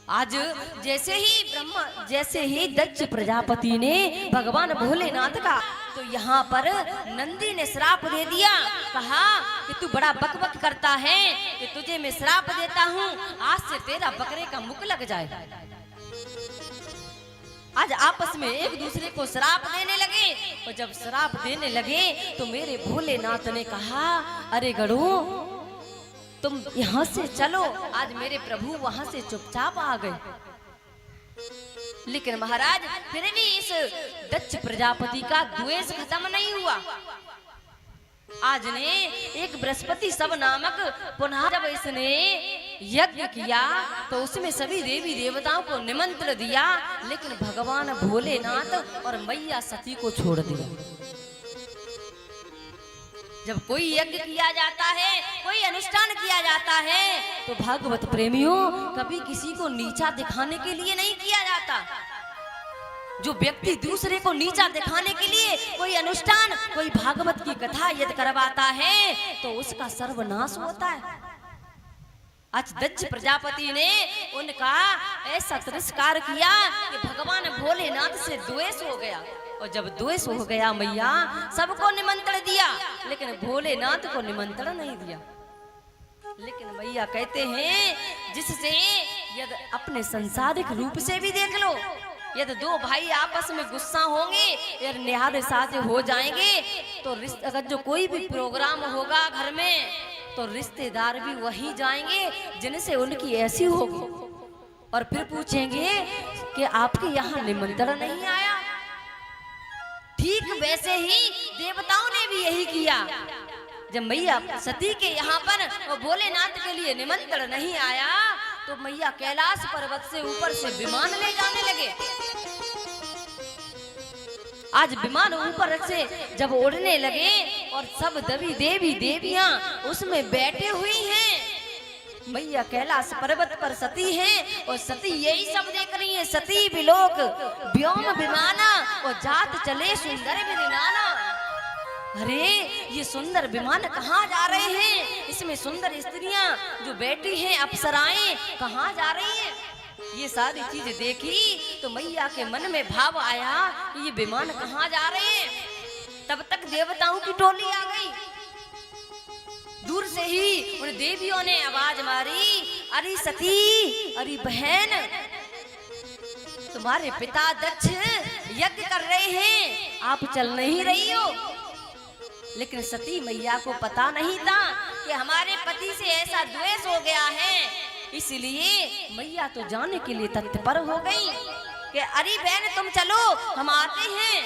आज जैसे ही दक्ष प्रजापति ने भगवान भोलेनाथ का, तो यहाँ पर नंदी ने श्राप दे दिया, कहा कि तू बड़ा बकबक करता है कि तुझे मैं श्राप देता हूँ, आज से तेरा बकरे का मुख लग जाए। आज आपस में एक दूसरे को श्राप देने लगे, और जब श्राप देने लगे तो मेरे भोलेनाथ ने कहा, अरे गणों तुम यहाँ से चलो। आज मेरे प्रभु वहां से चुपचाप आ गए, लेकिन महाराज फिर भी इस दक्ष प्रजापति का द्वेष खत्म नहीं हुआ। आज ने एक बृहस्पति सब नामक पुनः जब इसने यज्ञ किया तो उसमें सभी देवी देवताओं को निमंत्रण दिया, लेकिन भगवान भोलेनाथ और मैया सती को छोड़ दिया। जब कोई यज्ञ किया जाता है, कोई अनुष्ठान किया जाता है, तो भागवत प्रेमियों कभी किसी को नीचा दिखाने के लिए नहीं किया जाता। जो व्यक्ति दूसरे को नीचा दिखाने के लिए कोई अनुष्ठान, कोई भागवत की कथा यदि करवाता है तो उसका सर्वनाश होता है। आज दक्ष प्रजापति ने उनका ऐसा तिरस्कार किया कि भगवान भोलेनाथ से द्वेष हो गया। और जब द्वेष हो गया मैया सबको निमंत्रण दिया, लेकिन भोलेनाथ को निमंत्रण नहीं दिया। लेकिन मैया कहते हैं जिससे यदि अपने संसारिक रूप से भी देख लो, यदि दो भाई आपस में गुस्सा होंगे या निहार साथ हो जाएंगे तो अगर जो कोई भी प्रोग्राम होगा घर में तो रिश्तेदार भी वहीं जाएंगे जिनसे उनकी ऐसी होगी और फिर पूछेंगे कि आपके यहाँ निमंत्रण नहीं आया। ठीक वैसे ही देवताओं ने भी यही किया। जब मैया सती के यहाँ पर और भोलेनाथ के लिए निमंत्रण नहीं आया तो मैया कैलाश पर्वत से ऊपर से विमान ले जाने लगे। आज विमान ऊपर से जब उड़ने लगे और सब देवी देवियां उसमें बैठे हुई हैं, मैया कैलाश पर्वत पर सती हैं और सती यही सब देख रही है। सती विलोक व्योम विमाना और जात चले सुंदर विरिनाना। अरे ये सुंदर विमान कहाँ जा रहे हैं? इसमें सुंदर स्त्रियां जो बैठी हैं अप्सराएं कहाँ जा रही हैं? ये सारी चीजें देखी तो मैया के मन में भाव आया कि ये विमान कहाँ जा रहे हैं। तब तक देवताओं की टोली आ गई। दूर से ही उन देवियों ने आवाज मारी, अरे सती, अरे बहन, तुम्हारे पिता दक्ष यज्ञ कर रहे हैं, आप चल नहीं रही हो। लेकिन सती मैया को पता नहीं था कि हमारे पति से ऐसा द्वेष हो गया है, इसलिए मैया तो जाने के लिए तत्पर हो गई कि अरे बहन तुम चलो हम आते हैं।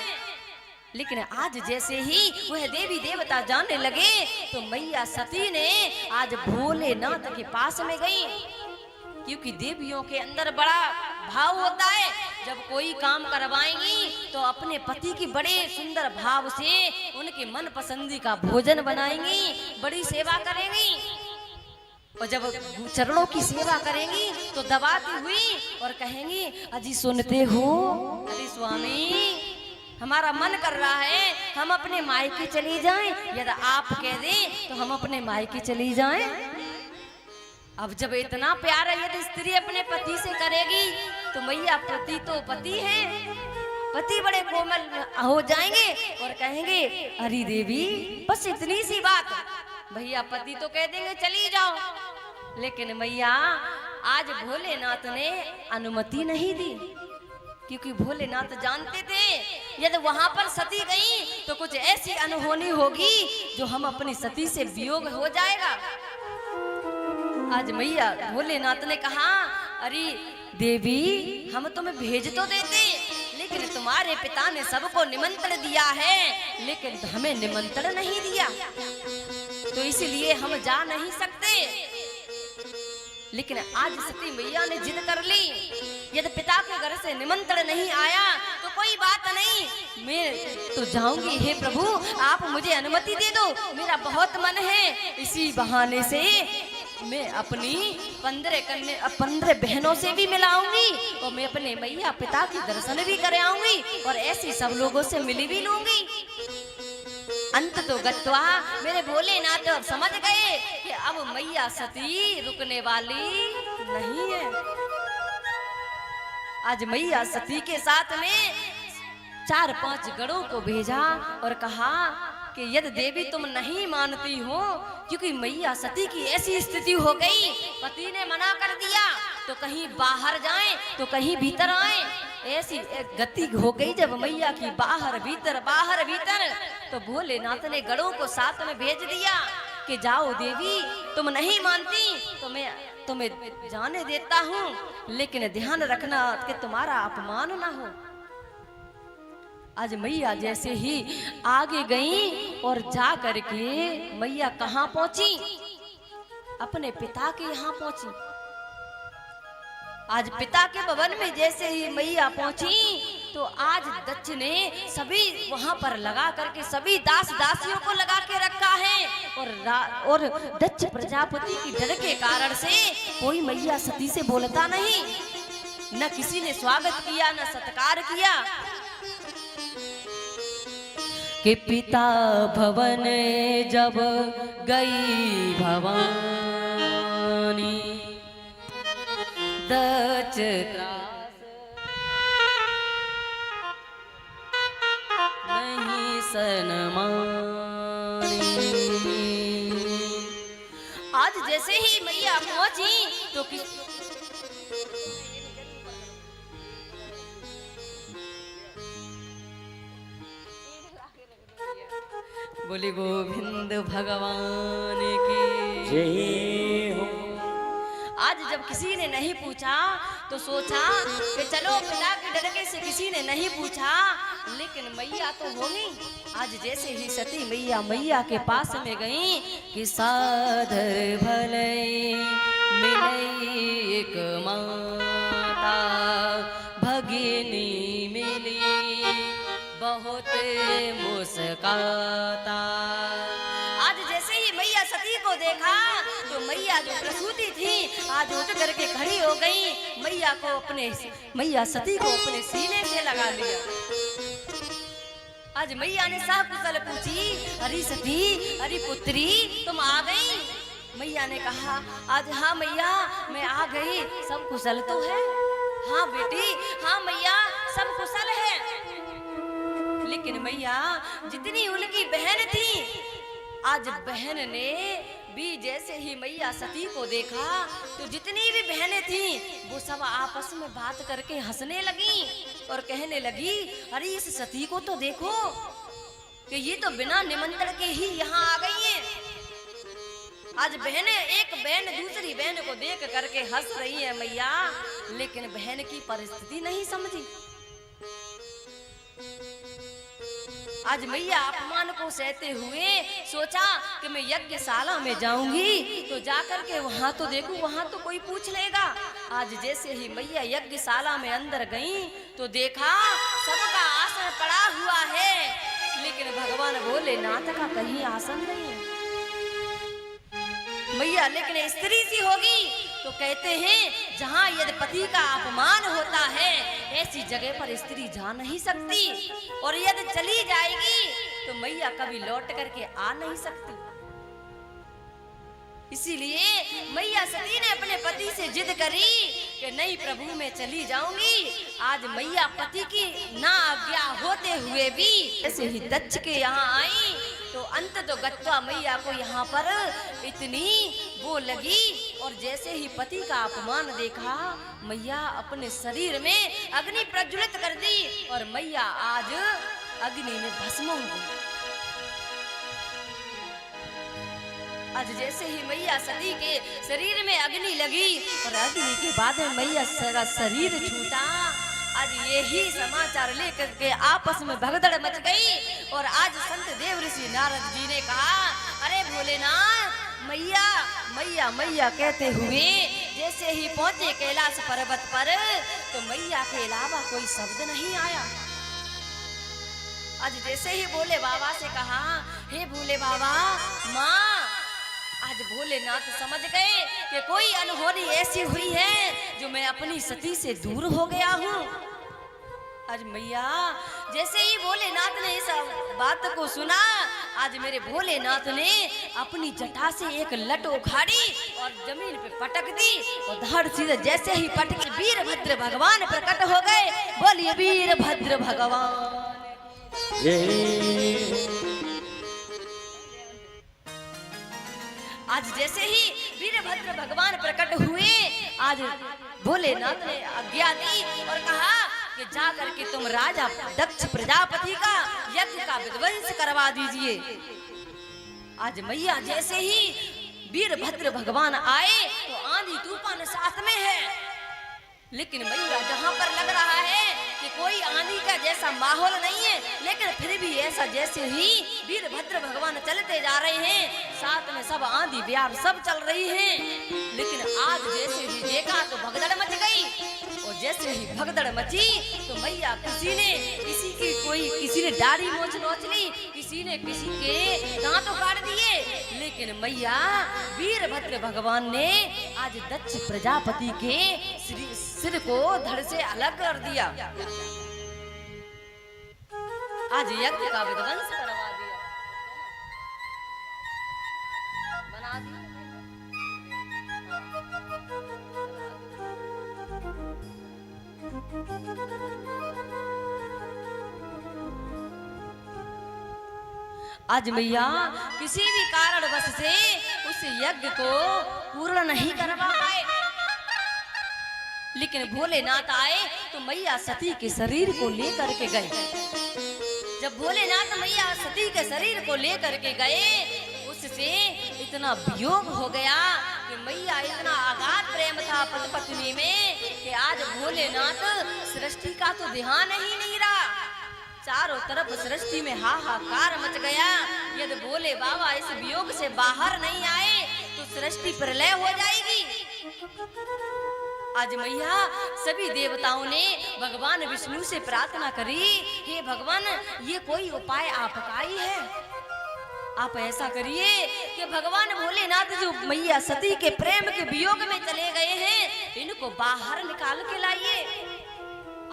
लेकिन आज जैसे ही वह देवी देवता जाने लगे तो मैया सती ने आज भोलेनाथ के पास में गई, क्योंकि देवियों के अंदर बड़ा भाव होता है। जब कोई काम करवाएंगी तो अपने पति की बड़े सुंदर भाव से उनके मन पसंदी का भोजन बनाएंगी, बड़ी सेवा करेंगी। और जब चरणों की सेवा करेंगी तो दबाती हुई और कहेंगी, अजी सुनते हो, अरे स्वामी हमारा मन कर रहा है हम अपने मायके चली जाएं, यदि आप कह दें तो हम अपने मायके चली जाएं। अब जब इतना प्यार है यदि स्त्री अपने पति से करेगी तो मैया पति तो पति है, पति बड़े कोमल हो जाएंगे और कहेंगे, अरे देवी बस इतनी सी बात, भैया पति तो कह देंगे चली जाओ। लेकिन मैया आज भोलेनाथ ने अनुमति नहीं दी, क्योंकि भोलेनाथ जानते थे यदि वहां पर सती गई तो कुछ ऐसी अनहोनी होगी जो हम अपनी सती से वियोग हो जाएगा। आज मैया भोलेनाथ ने कहा, अरे देवी हम तुम्हें भेज तो देते, लेकिन तुम्हारे पिता ने सबको निमंत्रण दिया है लेकिन हमें निमंत्रण नहीं दिया, तो इसलिए हम जा नहीं सकते। लेकिन आज सती मैया ने जिद कर ली, यदि पिता के घर से निमंत्रण नहीं आया तो कोई बात नहीं, मैं तो जाऊंगी। हे प्रभु आप मुझे अनुमति दे दो, मेरा बहुत मन है। इसी बहाने से मैं अपनी 15 बहनों से भी मिलाऊंगी और मैं अपने मैया पिता की दर्शन भी कर आऊंगी और ऐसी सब लोगों से मिली भी लूंगी। अंत तो गत्वा मेरे भोलेनाथ समझ गए कि अब मैया सती रुकने वाली नहीं है। आज मैया सती के साथ में 4-5 गणों को भेजा और कहा कि यदि देवी तुम नहीं मानती हो, क्योंकि मैया सती की ऐसी स्थिति हो गई, पति ने मना कर दिया तो कहीं बाहर जाएं तो कहीं भीतर आए, ऐसी गति हो गई जब मैया की बाहर भीतर तो भोलेनाथ ने गणों को साथ में भेज दिया कि जाओ देवी तुम नहीं मानती तो मैं तुम्हें जाने देता हूँ, लेकिन ध्यान रखना कि तुम्हारा अपमान ना हो। आज मैया जैसे ही आगे गई और जा करके मैया कहाँ पहुंची? अपने पिता के यहाँ पहुंची। आज पिता के भवन में जैसे ही मैया पहुंची तो आज दक्ष ने सभी वहां पर लगा करके सभी दास दासियों को लगा के रखा है और दक्ष प्रजापति की डर के कारण से कोई मैया सती से बोलता नहीं, न किसी ने स्वागत किया न सत्कार किया। कि पिता भवन जब गई भवानी दक्ष त्रास सनमानी। आज जैसे ही मैया पहुंची तो बोले गोविंद भगवान की जय हो। आज जब किसी ने नहीं पूछा तो सोचा कि चलो पिता के डरके से किसी ने नहीं पूछा, लेकिन मैया तो होंगी। आज जैसे ही सती मैया मैया के पास में गई कि साधर भले मिले एक माता भगिनी मिली बहुत मुस्काता। आज जैसे ही मैया सती को देखा तो मैया जो प्रसूति थी आज उठ करके खड़ी हो गई। मैया सती को अपने सीने से लगा लिया। आज मैया ने साफ कुशल पूछी, अरे सती अरे पुत्री तुम आ गई? मैया ने कहा आज हाँ मैया मैं आ गई, सब कुशल तो है? हाँ बेटी हाँ मैया सब कुशल है। लेकिन मैया जितनी उनकी बहन थी, आज बहन ने भी जैसे ही मैया सती को देखा तो जितनी भी बहनें थी वो सब आपस में बात करके हंसने लगी और कहने लगी, अरे इस सती को तो देखो कि ये तो बिना निमंत्रण के ही यहाँ आ गई है। आज बहनें एक बहन दूसरी बहन को देख करके हंस रही है मैया, लेकिन बहन की परिस्थिति नहीं समझी। आज मैया अपमान को सहते हुए सोचा कि मैं यज्ञशाला में जाऊंगी तो जाकर के वहां तो देखूं, वहां तो कोई पूछ लेगा। आज जैसे ही मैया यज्ञशाला में अंदर गई तो देखा सबका आसन पड़ा हुआ है, लेकिन भगवान भोलेनाथ का कहीं आसन नहीं है। मैया लेकिन स्त्री सी होगी तो कहते हैं जहाँ यदि पति का अपमान होता है ऐसी जगह पर स्त्री जा नहीं सकती, और यदि चली जाएगी तो मैया कभी लौट करके आ नहीं सकती। इसीलिए मैया सती ने अपने पति से जिद करी कि नहीं प्रभु मैं चली जाऊंगी। आज मैया पति की ना आज्ञा होते हुए भी ऐसे ही दक्ष के यहाँ आई तो अंत तो गत्वा मैया को यहाँ पर इतनी वो लगी, और जैसे ही पति का अपमान देखा मैया अपने शरीर में अग्नि प्रज्वलित कर दी और मैया आज अग्नि में भस्म हो गई। आज जैसे ही मैया सती के शरीर में अग्नि लगी और अग्नि के बाद में मैया का शरीर छूटा। आज यही समाचार लेकर के आपस में भगदड़ मच गई और आज संत देव ऋषि नारद जी ने कहा, अरे भोलेनाथ मैया मैया मैया कहते हुए जैसे ही पहुंचे कैलाश पर्वत पर तो मैया के अलावा कोई शब्द नहीं आया। आज जैसे ही भोले बाबा से कहा, हे भोले बाबा माँ, आज भोलेनाथ समझ गए कि कोई अनहोनी ऐसी हुई है जो मैं अपनी सती से दूर हो गया हूँ। आज मैया जैसे ही भोलेनाथ ने इस बात को सुना, आज मेरे भोलेनाथ ने अपनी जटा से एक लट उखाड़ी और जमीन पे पटक दी और धड़ सीधे जैसे ही पटकी वीरभद्र भगवान प्रकट हो गए। बोलिए वीरभद्र भगवान। आज जैसे ही वीरभद्र भगवान प्रकट हुए, आज भोलेनाथ ने आज्ञा दी और कहा कि जा करके तुम राजा दक्ष प्रजापति का यज्ञ का विध्वंस करवा दीजिए। आज मैया जैसे ही वीरभद्र भगवान आए तो आंधी तूफान साथ में है, लेकिन मैया जहाँ पर लग रहा है कि कोई आंधी का जैसा माहौल नहीं है, लेकिन फिर भी ऐसा जैसे ही वीरभद्र भगवान चलते जा रहे हैं साथ में सब आंधी बिहार सब चल रही हैं, लेकिन आज जैसे ही देखा तो भगदड़ मच गई। और जैसे ही भगदड़ मची तो मैया किसी ने डाढ़ी नोच ली, किसी ने किसी के दांत काट दिए, लेकिन मैया वीरभद्र भगवान ने आज दक्ष प्रजापति के सिर को धड़ से अलग कर दिया। आज यज्ञ का विध्वंस करवा दिया, बना दिया। आज मैया किसी भी कारणवश से उस यज्ञ को पूर्ण नहीं करवा पाए, लेकिन भोलेनाथ आए तो मैया सती के शरीर को लेकर के गए। जब भोलेनाथ मैया सती के शरीर को लेकर के गए, उससे इतना वियोग हो गया कि मैया इतना आघात प्रेम था पति पत्नी में कि आज भोलेनाथ सृष्टि का तो ध्यान ही नहीं रहा। चारों तरफ सृष्टि में हाहाकार मच गया। यदि भोले बाबा इस वियोग से बाहर नहीं आए तो सृष्टि प्रलय हो जाएगी। आज मैया सभी देवताओं ने भगवान विष्णु से प्रार्थना करी, हे भगवान ये कोई उपाय आपका ही है, आप ऐसा करिए कि भगवान भोलेनाथ जो मैया सती के प्रेम के वियोग में चले गए हैं, इनको बाहर निकाल के लाइए।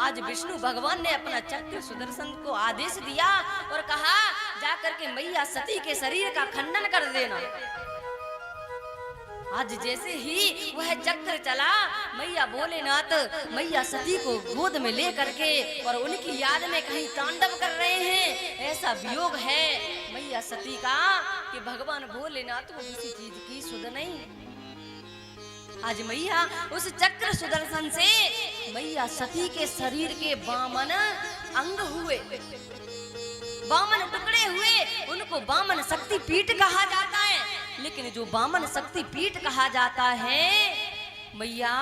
आज विष्णु भगवान ने अपना चक्र सुदर्शन को आदेश दिया और कहा जाकर के मैया सती के शरीर का खंडन कर देना। आज जैसे ही वह चक्र चला, मैया भोलेनाथ मैया सती को गोद में ले करके और उनकी याद में कहीं तांडव कर रहे हैं। ऐसा वियोग है मैया सती का कि भगवान भोलेनाथ को किसी चीज की सुध नहीं। आज मैया उस चक्र सुदर्शन से मैया सती के शरीर के बामन अंग हुए, बामन टुकड़े हुए, उनको बामन शक्ति पीठ कहा जाता है। लेकिन जो बामन शक्ति पीठ कहा जाता है मैया,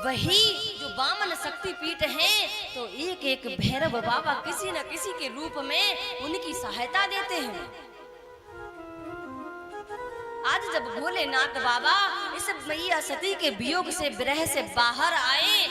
वही जो बामन शक्ति पीठ है तो एक एक भैरव बाबा किसी न किसी के रूप में उनकी सहायता देते हैं। आज जब भोलेनाथ बाबा इस मैया सती के वियोग से विरह से बाहर आए